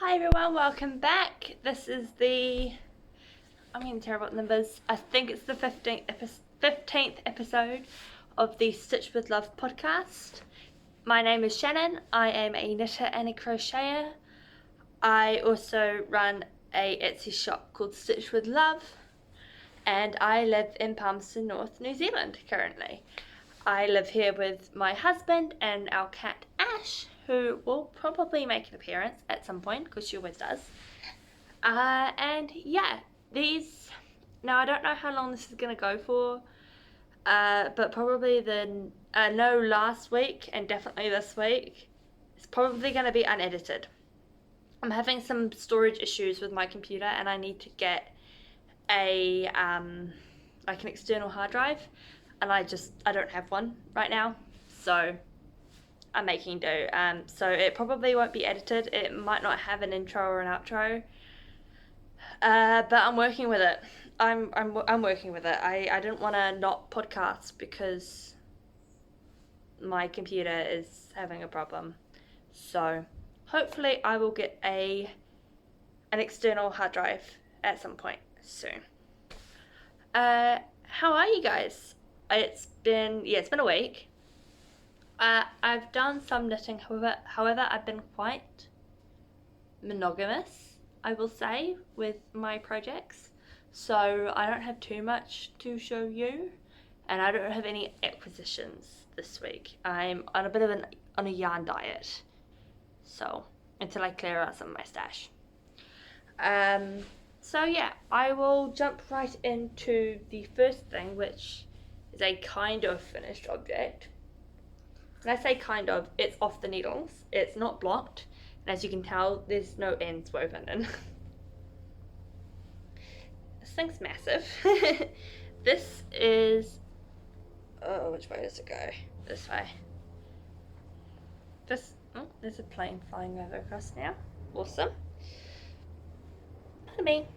Hi everyone, welcome back. This is I'm getting terrible at numbers. I think it's the 15th episode of the Stitch with Love podcast. My name is Shannon. I am a knitter and a crocheter. I also run a Etsy shop called Stitch with Love, and I live in Palmerston North, New Zealand currently. I live here with my husband and our cat Ash, who will probably make an appearance at some point because she always does. And yeah, now I don't know how long this is going to go for, but probably last week and definitely this week, it's probably going to be unedited. I'm having some storage issues with my computer and I need to get an external hard drive, and I don't have one right now, so I'm making do. So it probably won't be edited. It might not have an intro or an outro, but I'm working with it. I'm working with it. I didn't want to not podcast because my computer is having a problem. So hopefully I will get an external hard drive at some point soon. How are you guys? It's been a week. I've done some knitting, however, I've been quite monogamous, I will say, with my projects. So I don't have too much to show you, and I don't have any acquisitions this week. I'm on a bit of on a yarn diet, so until I clear out some of my stash. So yeah, I will jump right into the first thing, which is a kind of finished object. When I say kind of, it's off the needles. It's not blocked, and as you can tell, there's no ends woven in. This thing's massive. This is... oh, which way does it go? This way. There's a plane flying over across now. Awesome. Look at me.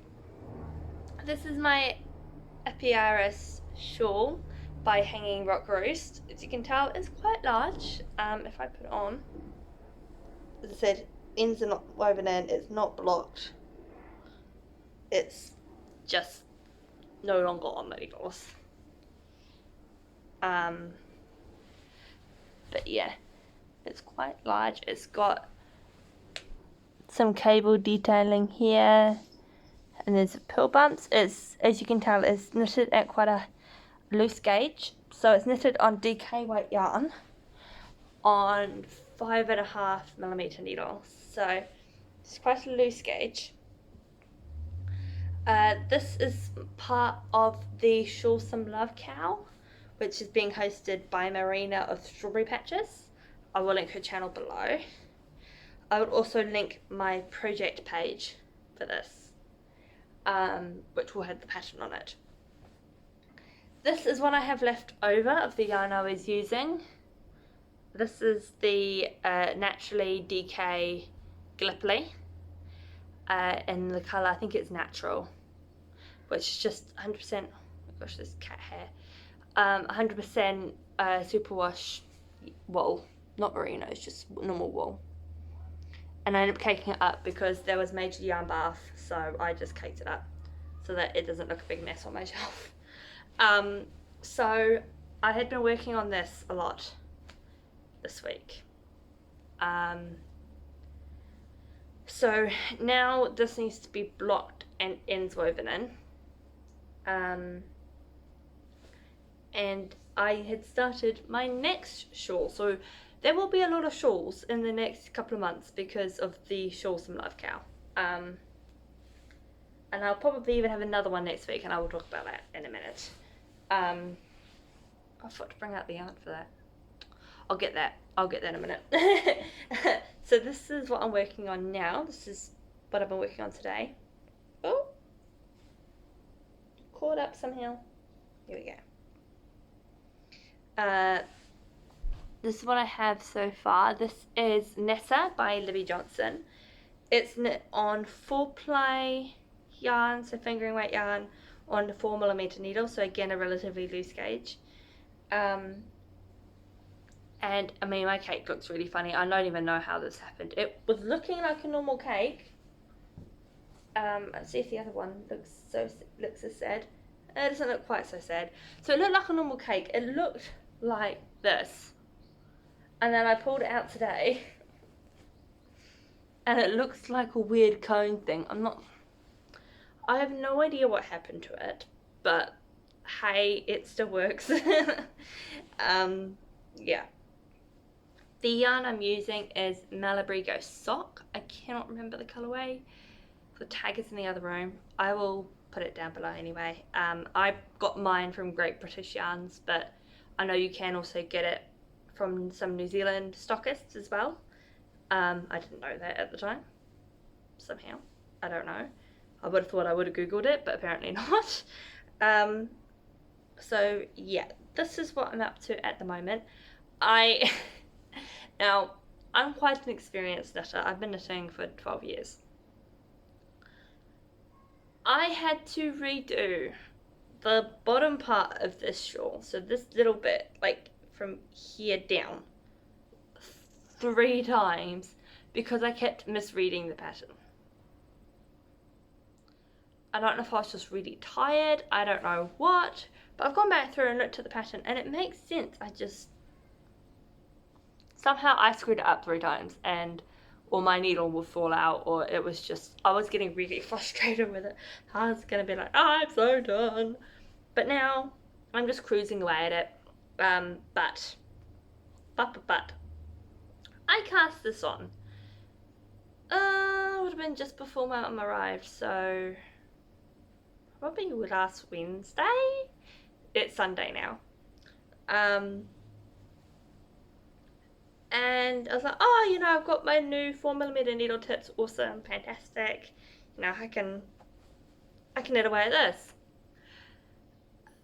This is my Epiaris shawl by Hanging Rock Roast. As you can tell, it's quite large. If I put it on, as I said, ends are not woven in, it's not blocked. It's just no longer on the needles. But yeah, it's quite large. It's got some cable detailing here, and there's pill bumps. As you can tell, it's knitted at quite a loose gauge, so it's knitted on DK weight yarn on 5.5mm needles, so it's quite a loose gauge. This is part of the Shawl Some Love cow, which is being hosted by Marina of Strawberry Patches. I will link her channel below. I will also link my project page for this, which will have the pattern on it. This is what I have left over of the yarn I was using. This is the Naturally DK Gallipoli in the colour, I think it's Natural, which is just 100%, oh my gosh, this cat hair, 100% superwash wool, not merino, it's just normal wool. And I ended up caking it up because there was major yarn bath, so I just caked it up so that it doesn't look a big mess on my shelf. So I had been working on this a lot this week. So now this needs to be blocked and ends woven in. And I had started my next shawl. So there will be a lot of shawls in the next couple of months because of the Shawl Some Love cow. And I'll probably even have another one next week, and I will talk about that in a minute. I forgot to bring out the yarn for that. I'll get that in a minute. So this is what I'm working on now. This is what I've been working on today. Oh, caught up somehow. Here we go. This is what I have so far. This is Nessa by Libby Johnson. It's knit on 4-ply yarn, so fingering weight yarn, on 4mm needle, so again a relatively loose gauge. And I mean, my cake looks really funny. I don't even know how this happened. It was looking like a normal cake. Let's see if the other one looks so sad. It doesn't look quite so sad. So it looked like a normal cake. It looked like this. And then I pulled it out today. And it looks like a weird cone thing. I have no idea what happened to it. But hey, it still works. Yeah. The yarn I'm using is Malabrigo Sock. I cannot remember the colourway. The tag is in the other room. I will put it down below anyway. I got mine from Great British Yarns, but I know you can also get it from some New Zealand stockists as well. I didn't know that at the time. Somehow. I don't know. I would have thought I would have Googled it, but apparently not. So yeah, this is what I'm up to at the moment. Now, I'm quite an experienced knitter. I've been knitting for 12 years. I had to redo the bottom part of this shawl, so this little bit, like from here down, 3 times because I kept misreading the pattern. I don't know if I was just really tired, I don't know what, but I've gone back through and looked at the pattern and it makes sense. Somehow I screwed it up 3 times or my needle will fall out, or it was just, I was getting really frustrated with it. I was going to be like, oh, I'm so done. But now I'm just cruising away at it. But I cast this on. It would have been just before my mum arrived, so probably last Wednesday. It's Sunday now. And I was like, oh, you know, I've got my new 4mm needle tips, awesome, fantastic. You know, I can knit away at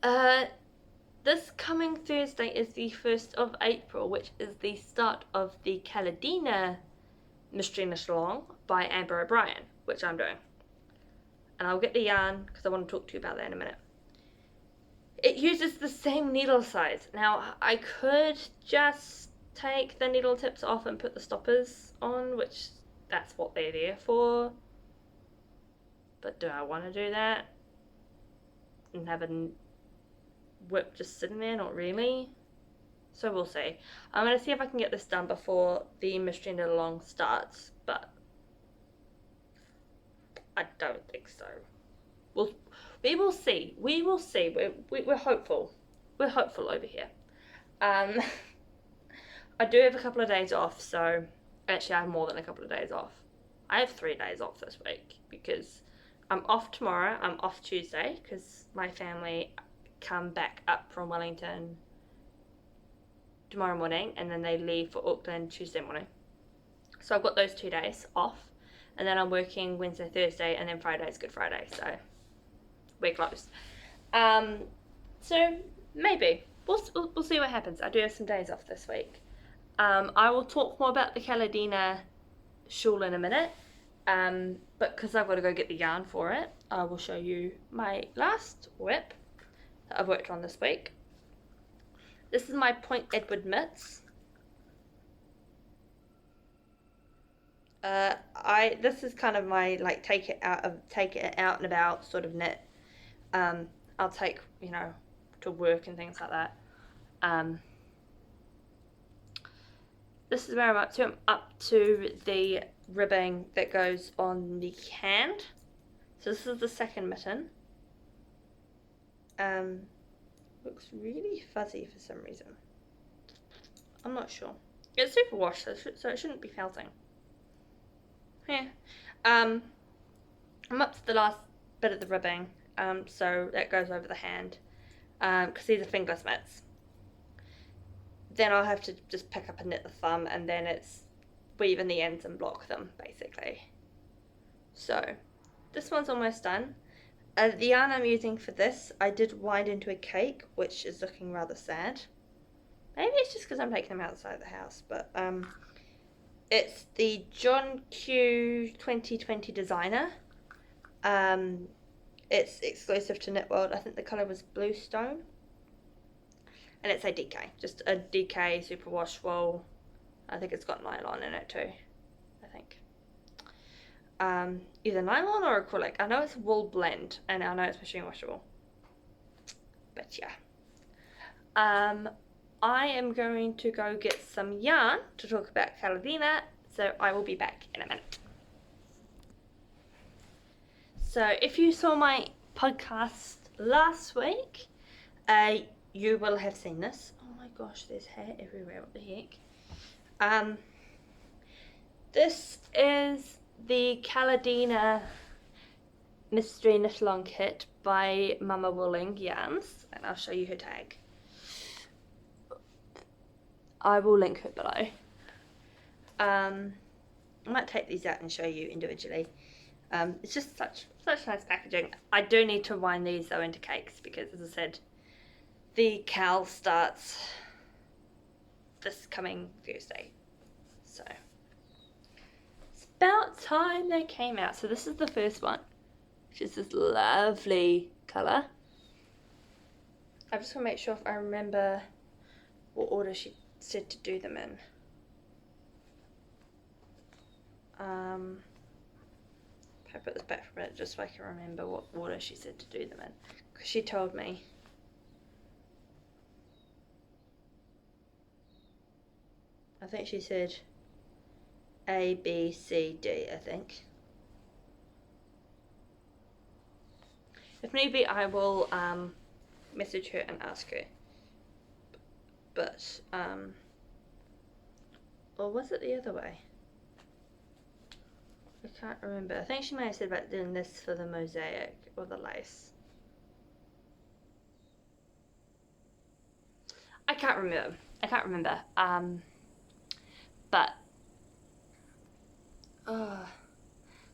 this. This coming Thursday is the 1st of April, which is the start of the Caladina Mystery Knit Along by Amber O'Brien, which I'm doing. And I'll get the yarn because I want to talk to you about that in a minute. It uses the same needle size. Now, I could just take the needle tips off and put the stoppers on, which that's what they're there for. But do I want to do that? And have a whip just sitting there? Not really. So we'll see. I'm going to see if I can get this done before the Mystery Knit Along starts, but I don't think so. We will see. We will see. We're hopeful. We're hopeful over here. I do have a couple of days off, so actually I have more than a couple of days off. I have 3 days off this week because I'm off tomorrow, I'm off Tuesday because my family come back up from Wellington tomorrow morning and then they leave for Auckland Tuesday morning. So I've got those 2 days off and then I'm working Wednesday, Thursday and then Friday's Good Friday, so we're closed. So maybe. We'll see what happens. I do have some days off this week. I will talk more about the Caladina shawl in a minute, but because I've got to go get the yarn for it, I will show you my last whip that I've worked on this week. This is my Point Edward mitts. This is kind of my like take it out and about sort of knit. I'll take, you know, to work and things like that. This is where I'm up to. I'm up to the ribbing that goes on the hand. So this is the second mitten. Looks really fuzzy for some reason. I'm not sure. It's super washed, so it shouldn't be felting. Yeah. I'm up to the last bit of the ribbing. So that goes over the hand. Because these are fingerless mitts. Then I'll have to just pick up and knit the thumb and then it's weave in the ends and block them basically. So this one's almost done. The yarn I'm using for this I did wind into a cake, which is looking rather sad. Maybe it's just because I'm taking them outside the house, but it's the John Q 2020 designer. It's exclusive to Knit World. I think the colour was Blue Stone. and it's a DK, just a DK superwash wool. I think it's got nylon in it too, I think. Either nylon or acrylic. I know it's a wool blend, and I know it's machine washable. But yeah. I am going to go get some yarn to talk about Caladina, so I will be back in a minute. So if you saw my podcast last week, you will have seen this. Oh my gosh, there's hair everywhere, what the heck. This is the Caladina Mystery Knit Along Kit by Mama Wooling Yarns, and I'll show you her tag. I will link her below. I might take these out and show you individually. It's just such nice packaging. I do need to wind these though into cakes because, as I said, the cal starts this coming Thursday. So it's about time they came out. So this is the first one, which is this lovely colour. I just want to make sure if I remember what order she said to do them in. If I put this back for a minute just so I can remember what order she said to do them in, because she told me. I think she said A, B, C, D, I think. If need be, I will message her and ask her. But, or was it the other way? I can't remember. I think she may have said about doing this for the mosaic or the lace. I can't remember. But,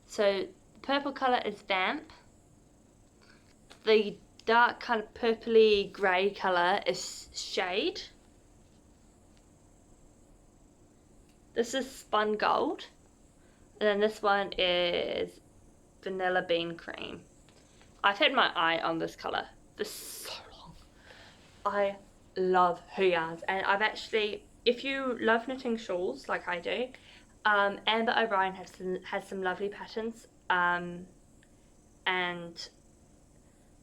so the purple colour is Vamp. The dark kind of purpley grey colour is Shade. This is Spun Gold. And then this one is Vanilla Bean Cream. I've had my eye on this colour for so long. I love her yarns. And I've actually, if you love knitting shawls like I do, Amber O'Brien has some lovely patterns. And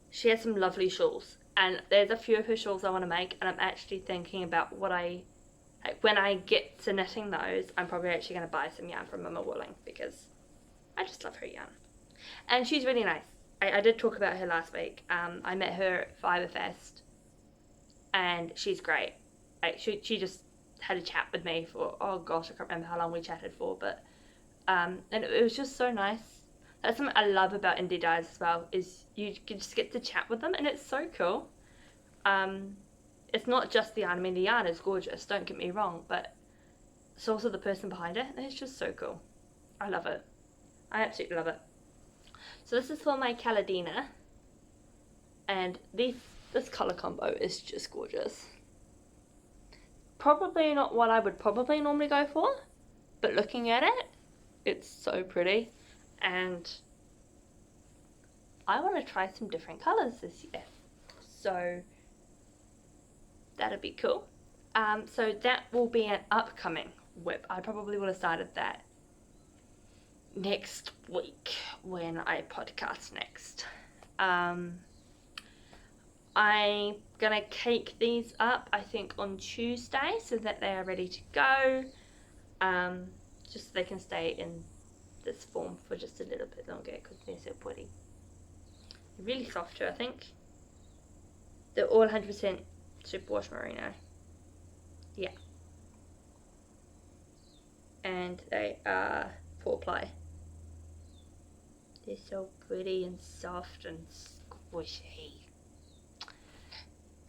she has some lovely shawls. And there's a few of her shawls I want to make. And I'm actually thinking about what when I get to knitting those, I'm probably actually going to buy some yarn from Mama Wooling because I just love her yarn. And she's really nice. I did talk about her last week. I met her at Fiberfest and she's great. She just had a chat with me for, oh gosh, I can't remember how long we chatted for, but and it was just so nice. That's something I love about indie dyes as well, is you just get to chat with them and it's so cool. It's not just the yarn. I mean, the yarn is gorgeous, don't get me wrong, but it's also the person behind it, and it's just so cool. I love it. I absolutely love it. So this is for my Caladina, and this colour combo is just gorgeous. Probably not what I would probably normally go for, but looking at it, it's so pretty, and I want to try some different colours this year. So that'd be cool. So that will be an upcoming whip. I probably would have started that next week when I podcast next. I'm gonna cake these up, I think, on Tuesday so that they are ready to go. Just so they can stay in this form for just a little bit longer because they're so pretty. They're really soft too, I think. They're all 100% superwash merino. Yeah. And they are 4-ply. They're so pretty and soft and squishy.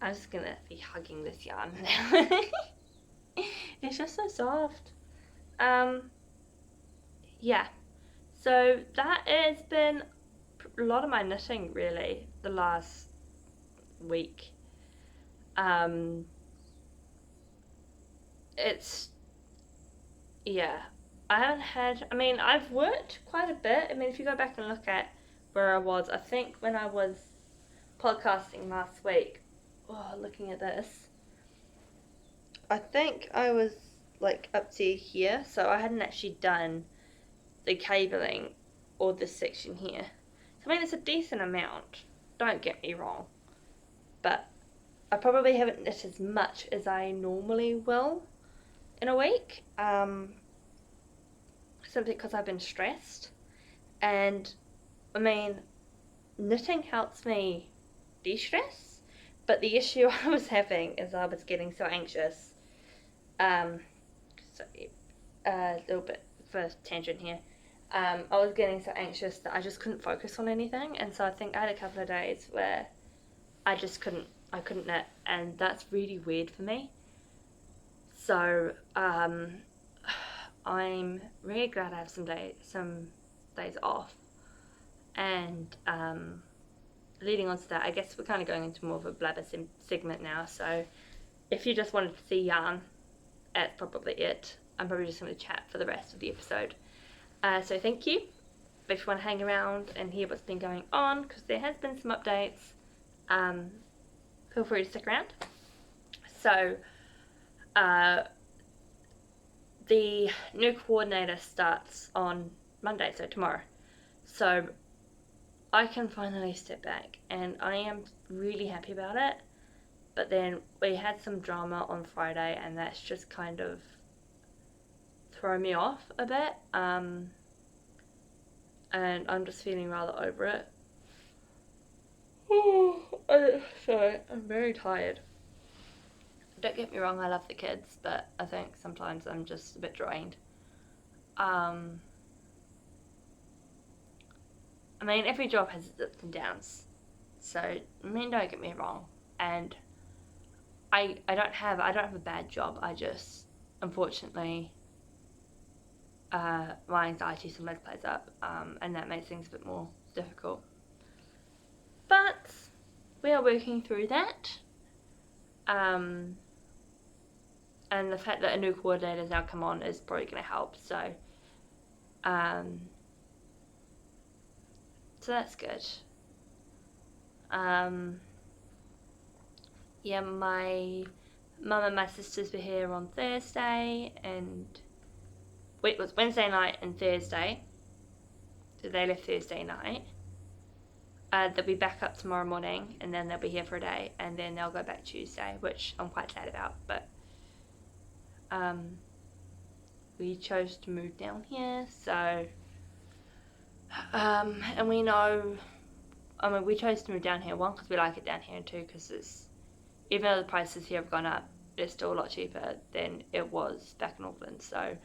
I'm just gonna be hugging this yarn now. It's just so soft. Yeah. So that has been a lot of my knitting really the last week. It's, yeah, I've worked quite a bit. I mean, if you go back and look at where I was, I think when I was podcasting last week, looking at this, I think I was like up to here, so I hadn't actually done the cabling or this section here. So, I mean, it's a decent amount, don't get me wrong, but I probably haven't knit as much as I normally will in a week, simply because I've been stressed. And I mean, knitting helps me de-stress, but the issue I was having is I was getting so anxious. So a little bit of a tangent here. I was getting so anxious that I just couldn't focus on anything, and so I think I had a couple of days where I couldn't knit, and that's really weird for me. So I'm really glad I have some days off, and leading on to that, I guess we're kind of going into more of a blabber segment now. So if you just wanted to see yarn, that's probably it. I'm probably just going to chat for the rest of the episode. So thank you. But if you want to hang around and hear what's been going on, because there has been some updates, feel free to stick around. So the new coordinator starts on Monday, so tomorrow. So I can finally step back, and I am really happy about it. But then we had some drama on Friday, and that's just kind of thrown me off a bit. And I'm just feeling rather over it. Sorry, I'm very tired. Don't get me wrong, I love the kids, but I think sometimes I'm just a bit drained. I mean, every job has its ups and downs. So, I mean, don't get me wrong. And I don't have a bad job. I just, unfortunately, my anxiety sometimes plays up, and that makes things a bit more difficult. But we are working through that. And the fact that a new coordinator has now come on is probably going to help. So, so that's good. Yeah, my mum and my sisters were here on Thursday, and it was Wednesday night and Thursday. So they left Thursday night. They'll be back up tomorrow morning, and then they'll be here for a day, and then they'll go back Tuesday, which I'm quite sad about. But we chose to move down here, so and we know, I mean, we chose to move down here, one, because we like it down here, and two, because it's, even though the prices here have gone up, it's still a lot cheaper than it was back in Auckland, so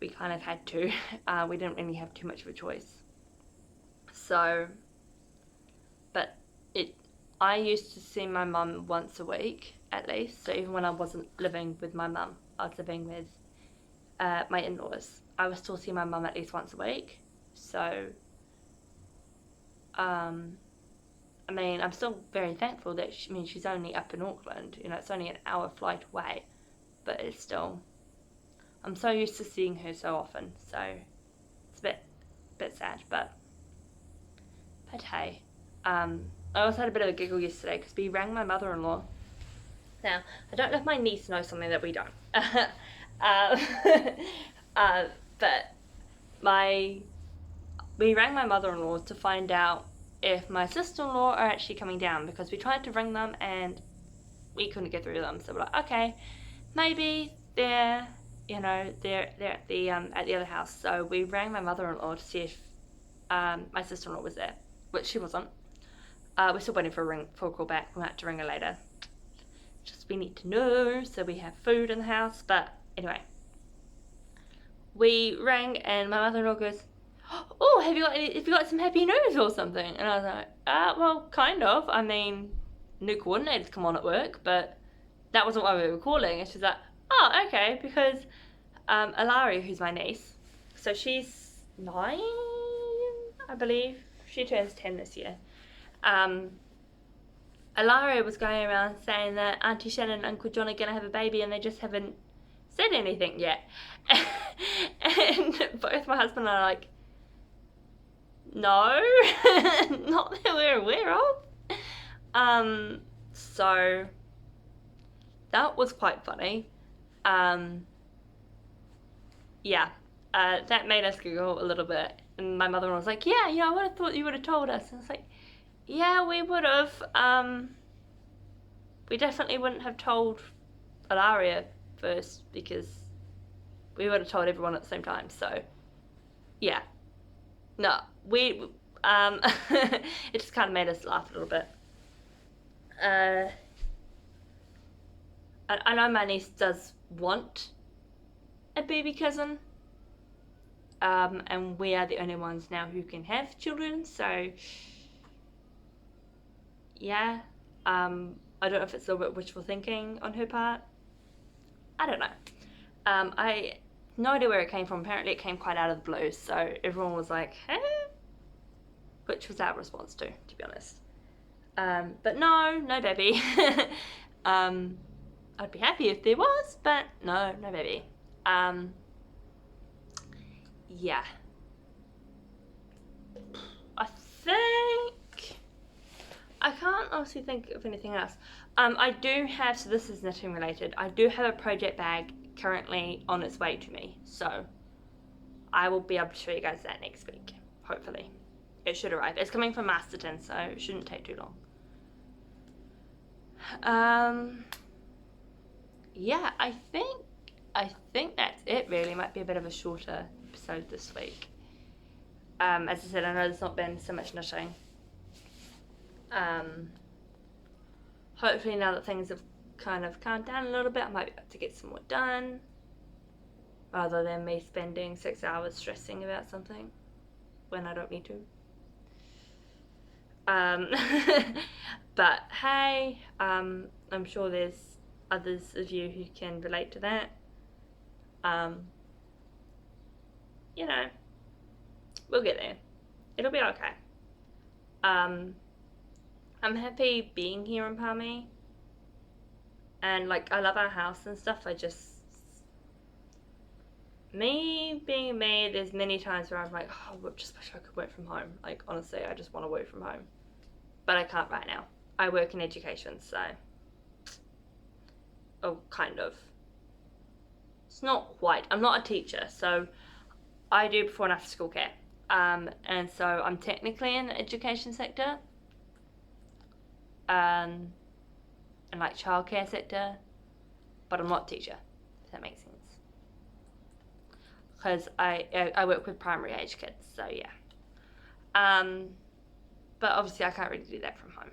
we kind of had to. We didn't really have too much of a choice. So, but I used to see my mum once a week, at least, so even when I wasn't living with my mum, I was living with my in-laws, I was still seeing my mum at least once a week. So, I mean, I'm still very thankful that she's only up in Auckland. You know, it's only an hour flight away, but it's still, I'm so used to seeing her so often. So it's a bit sad, but hey. I also had a bit of a giggle yesterday because we rang my mother-in-law. Now, I don't know if my niece knows something that we don't. But we rang my mother-in-law to find out if my sister-in-law are actually coming down, because we tried to ring them and we couldn't get through to them. So we're like, okay, maybe they're at the other house. So we rang my mother-in-law to see if my sister-in-law was there, which she wasn't. We're still waiting for a call back. We'll have to ring her later. Just we need to know, so we have food in the house. But anyway, we rang and my mother-in-law goes, "Oh, have you got some happy news or something?" And I was like, well, kind of. I mean, new coordinators come on at work, but that wasn't why we were calling. And she's like, "Oh, okay," because Alari, who's my niece, so she's 9, I believe. She turns 10 this year. Alari was going around saying that Auntie Shannon and Uncle John are going to have a baby, and they just haven't said anything yet. And both my husband and I are like, no, not that we're aware of. So that was quite funny. Yeah, that made us giggle a little bit. And my mother was like, yeah, I would have thought you would have told us. And I was like, yeah, we would have. We definitely wouldn't have told Ilaria first because we would have told everyone at the same time. So, yeah. No, it just kind of made us laugh a little bit. I know my niece does want a baby cousin. And we are the only ones now who can have children, so yeah. I don't know if it's a little bit wishful thinking on her part. I don't know. I no idea where it came from. Apparently it came quite out of the blue, so everyone was like, huh? Which was our response to be honest. But no baby. I'd be happy if there was, but no baby. Yeah. I think I can't honestly think of anything else. I do have, so this is knitting related, I do have a project bag currently on its way to me, so I will be able to show you guys that next week, hopefully. It should arrive. It's coming from Masterton, so it shouldn't take too long. Yeah, I think that's it really. Might be a bit of a shorter episode this week. As I said, I know there's not been so much knitting. Hopefully now that things have kind of calmed down a little bit, I might be able to get some more done rather than me spending 6 hours stressing about something when I don't need to. But hey, I'm sure there's others of you who can relate to that. We'll get there. It'll be okay. I'm happy being here in Palmy, and like I love our house and stuff. Me being me, there's many times where I'm like, oh, I just wish I could work from home. Like honestly, I just want to work from home, but I can't right now. I work in education, so kind of. It's not quite. I'm not a teacher, so I do before and after school care. And so I'm technically in the education sector, and like childcare sector, but I'm not a teacher, if that makes sense. Because I work with primary age kids, so yeah. But obviously I can't really do that from home.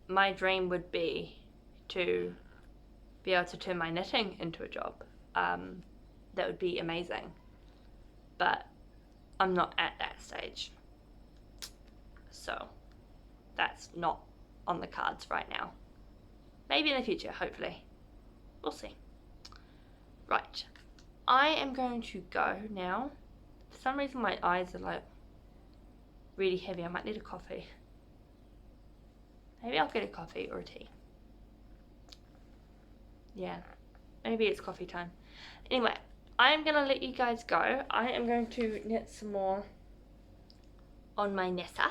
My dream would be to be able to turn my knitting into a job. That would be amazing. But I'm not at that stage. So that's not on the cards right now. Maybe in the future, hopefully. We'll see. Right. I am going to go now. For some reason my eyes are like really heavy. I might need a coffee. Maybe I'll get a coffee or a tea. Yeah. Maybe it's coffee time. Anyway, I'm going to let you guys go. I am going to knit some more on my Nessa.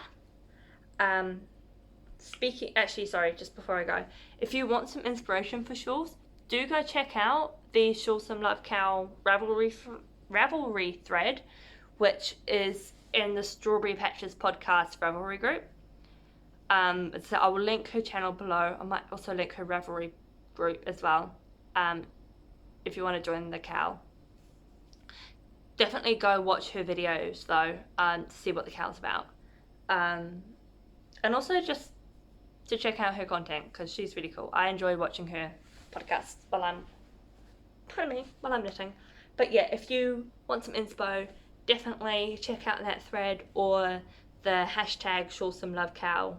Just before I go, if you want some inspiration for shawls, do go check out the Shawls Some Love Cow Ravelry thread, which is in the Strawberry Patches podcast Ravelry group. So I will link her channel below. I might also link her Ravelry group as well. If you want to join the cow. Definitely go watch her videos though, to see what the cow's about. And also just to check out her content, because she's really cool. I enjoy watching her podcast while I'm knitting. But yeah, if you want some inspo, definitely check out that thread or the hashtag #ShawlsSomeLoveCow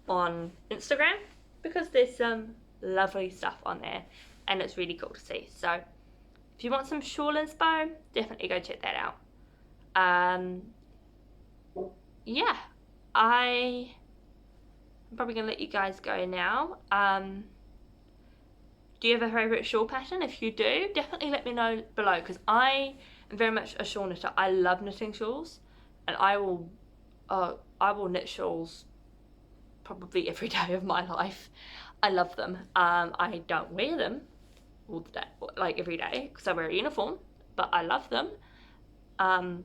on Instagram, because there's some lovely stuff on there and it's really cool to see. So if you want some shawl inspo, definitely go check that out. Yeah, I'm probably gonna let you guys go now. Do you have a favourite shawl pattern? If you do, definitely let me know below, because I am very much a shawl knitter. I love knitting shawls, and I will knit shawls probably every day of my life. I love them. I don't wear them all the day, like every day, because I wear a uniform, but I love them. And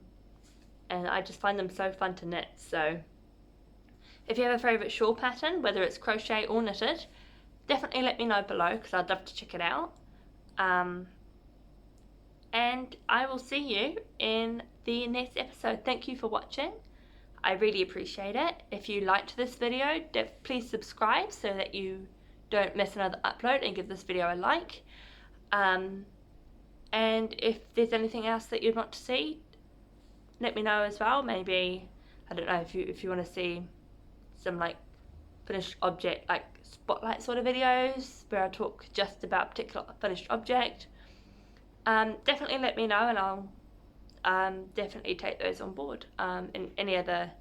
I just find them so fun to knit. So if you have a favourite shawl pattern, whether it's crochet or knitted, definitely let me know below, because I'd love to check it out. And I will see you in the next episode. Thank you for watching. I really appreciate it. If you liked this video, please subscribe so that you don't miss another upload, and give this video a like. And if there's anything else that you'd want to see, let me know as well. Maybe, I don't know, if you want to see some like finished object, like spotlight sort of videos where I talk just about a particular finished object, definitely let me know, and I'll definitely take those on board. And any other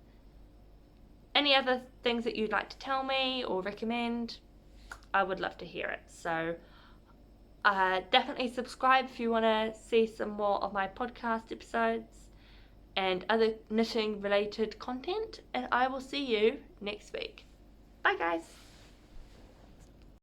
things that you'd like to tell me or recommend, I would love to hear it. So definitely subscribe if you want to see some more of my podcast episodes and other knitting related content, and I will see you next week. Bye guys.